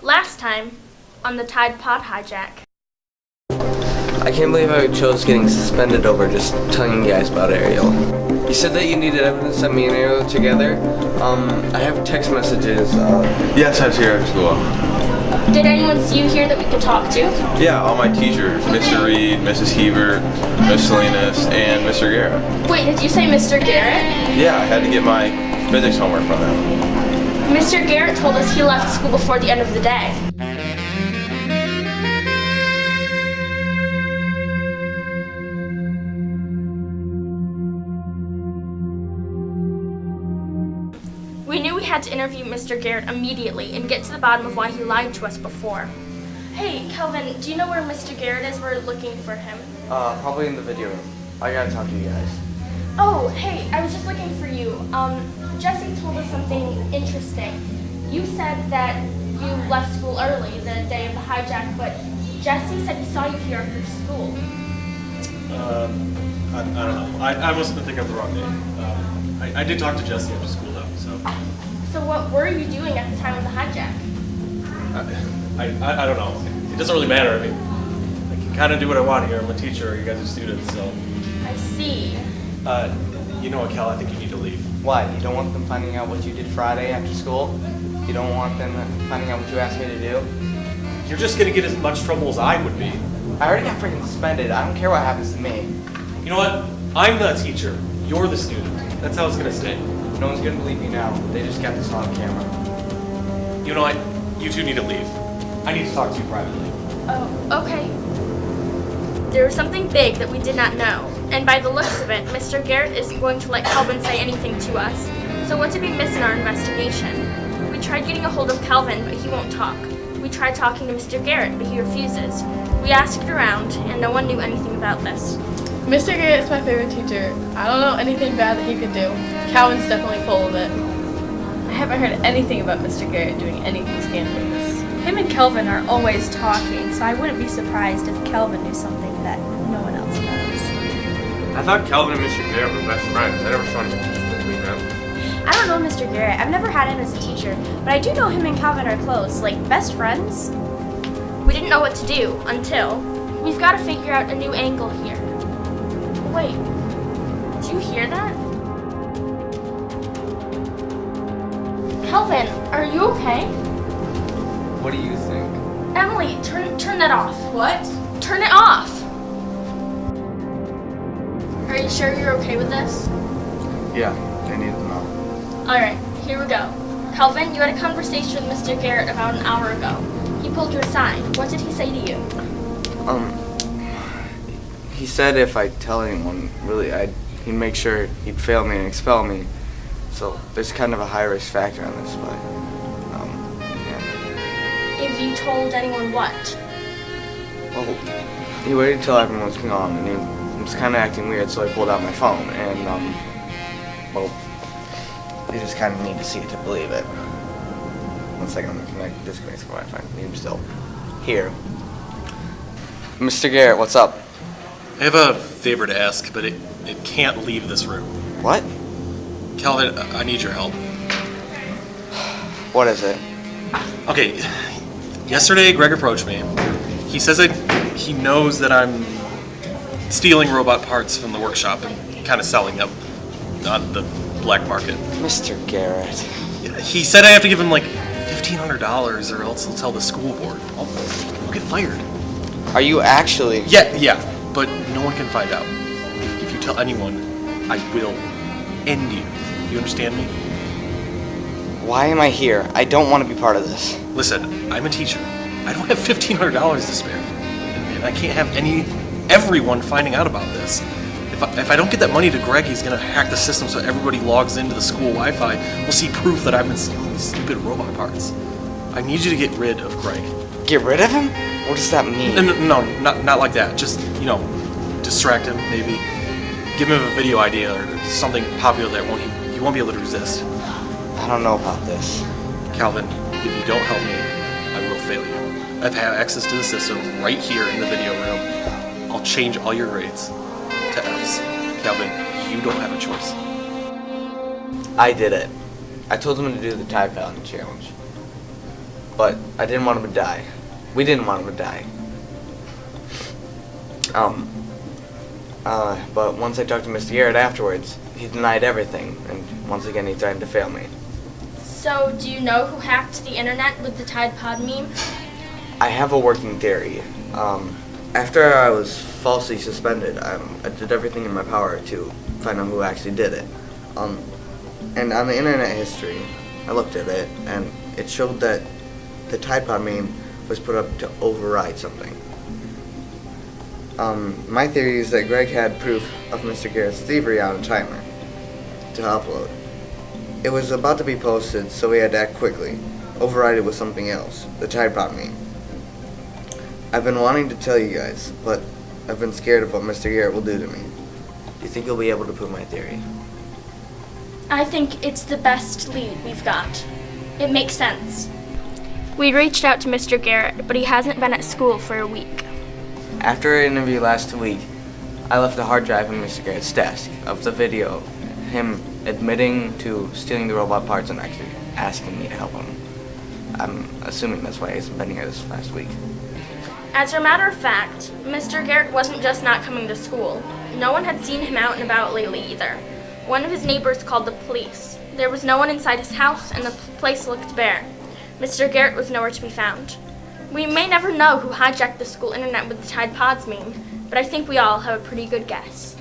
Last time on the Tide Pod Hijack. I can't believe I chose getting suspended over just telling you guys about Ariel. You said that you needed evidence that me and Ariel together. I have text messages. Yes, I was here at school. Did anyone see you here that we could talk to? Yeah, all my teachers, Mr. Reed, Mrs. Hebert, Miss Salinas, and Mr. Garrett. Wait, did you say Mr. Garrett? Yeah, I had to get my physics homework from them. Mr. Garrett told us he left school before the end of the day. We knew we had to interview Mr. Garrett immediately and get to the bottom of why he lied to us before. Hey, Kelvin, do you know where Mr. Garrett is? We're looking for him. Probably in the video room. I gotta talk to you guys. Oh, hey, I was just looking for you. Jesse told us something interesting. You said that you left school early the day of the hijack, but Jesse said he saw you here after school. I don't know. I must have been thinking of the wrong day. I did talk to Jesse after school though, so. So what were you doing at the time of the hijack? I don't know. It doesn't really matter. I mean, I can kind of do what I want here. I'm a teacher. You guys are students, so. I see. You know what, Cal? I think you need to leave. Why? You don't want them finding out what you did Friday after school? You don't want them finding out what you asked me to do? You're just gonna get as much trouble as I would be. I already got freaking suspended. I don't care what happens to me. You know what? I'm the teacher. You're the student. That's how it's gonna stay. No one's gonna believe me now. They just got this on camera. You know what? You two need to leave. I need to talk to you privately. Oh, okay. There was something big that we did not know, and by the looks of it, Mr. Garrett isn't going to let Kelvin say anything to us. So what did we miss in our investigation? We tried getting a hold of Kelvin, but he won't talk. We tried talking to Mr. Garrett, but he refuses. We asked around, and no one knew anything about this. Mr. Garrett is my favorite teacher. I don't know anything bad that he could do. Calvin's definitely full of it. I haven't heard anything about Mr. Garrett doing anything scandalous. Him and Kelvin are always talking, so I wouldn't be surprised if Kelvin knew something that no one else knows. I thought Kelvin and Mr. Garrett were best friends. I never saw anything between them. I don't know Mr. Garrett. I've never had him as a teacher, but I do know him and Kelvin are close, like best friends. We didn't know what to do until we've got to figure out a new angle here. Wait, do you hear that? Kelvin, are you okay? What do you think? Emily, turn that off. What? Turn it off! Are you sure you're okay with this? Yeah, I need to know. Alright, here we go. Kelvin, you had a conversation with Mr. Garrett about an hour ago. He pulled you aside. What did he say to you? He said if I tell anyone, really, he'd make sure he'd fail me and expel me. So there's kind of a high risk factor on this, but, yeah. If you told anyone what? Well, he waited till everyone was gone, and he was kind of acting weird, so I pulled out my phone, and, well, you just kind of need to see it to believe it. 1 second, I'm gonna disconnect the Wi-Fi. I'm still here. Mr. Garrett, what's up? I have a favor to ask, but it can't leave this room. What? Calvin, I need your help. What is it? Okay, yesterday Greg approached me. He says that he knows that I'm stealing robot parts from the workshop and kind of selling them on the black market. Mr. Garrett. He said I have to give him like $1,500 or else he'll tell the school board. I'll get fired. Are you actually? Yeah, but no one can find out. If you tell anyone, I will end you. You understand me? Why am I here? I don't want to be part of this. Listen, I'm a teacher. I don't have $1,500 to spare. And I can't have everyone finding out about this. If I don't get that money to Greg, he's gonna hack the system so everybody logs into the school Wi-Fi. We'll see proof that I've been stealing these stupid robot parts. I need you to get rid of Greg. Get rid of him? What does that mean? No, not like that. Just, distract him, maybe. Give him a video idea or something popular that he won't be able to resist. I don't know about this. Calvin, if you don't help me, I will fail you. I've had access to the system right here in the video room. I'll change all your grades to Fs. Calvin, you don't have a choice. I did it. I told him to do the Tide Pod challenge. but I didn't want him to die. We didn't want him to die. But once I talked to Mr. Garrett afterwards, he denied everything, and once again he threatened to fail me. So, do you know who hacked the internet with the Tide Pod meme? I have a working theory. After I was falsely suspended, I did everything in my power to find out who actually did it. And on the internet history, I looked at it, and it showed that the Tide Pod meme was put up to override something. My theory is that Greg had proof of Mr. Garrett's thievery on a timer to upload. It was about to be posted, so we had to act quickly, override it with something else, the Tide Pod meme. I've been wanting to tell you guys, but I've been scared of what Mr. Garrett will do to me. Do you think you'll be able to prove my theory? I think it's the best lead we've got. It makes sense. We reached out to Mr. Garrett, but he hasn't been at school for a week. After our interview last week, I left a hard drive in Mr. Garrett's desk of the video, him admitting to stealing the robot parts and actually asking me to help him. I'm assuming that's why he's been here this last week. As a matter of fact, Mr. Garrett wasn't just not coming to school. No one had seen him out and about lately either. One of his neighbors called the police. There was no one inside his house, and the place looked bare. Mr. Garrett was nowhere to be found. We may never know who hijacked the school internet with the Tide Pods meme, but I think we all have a pretty good guess.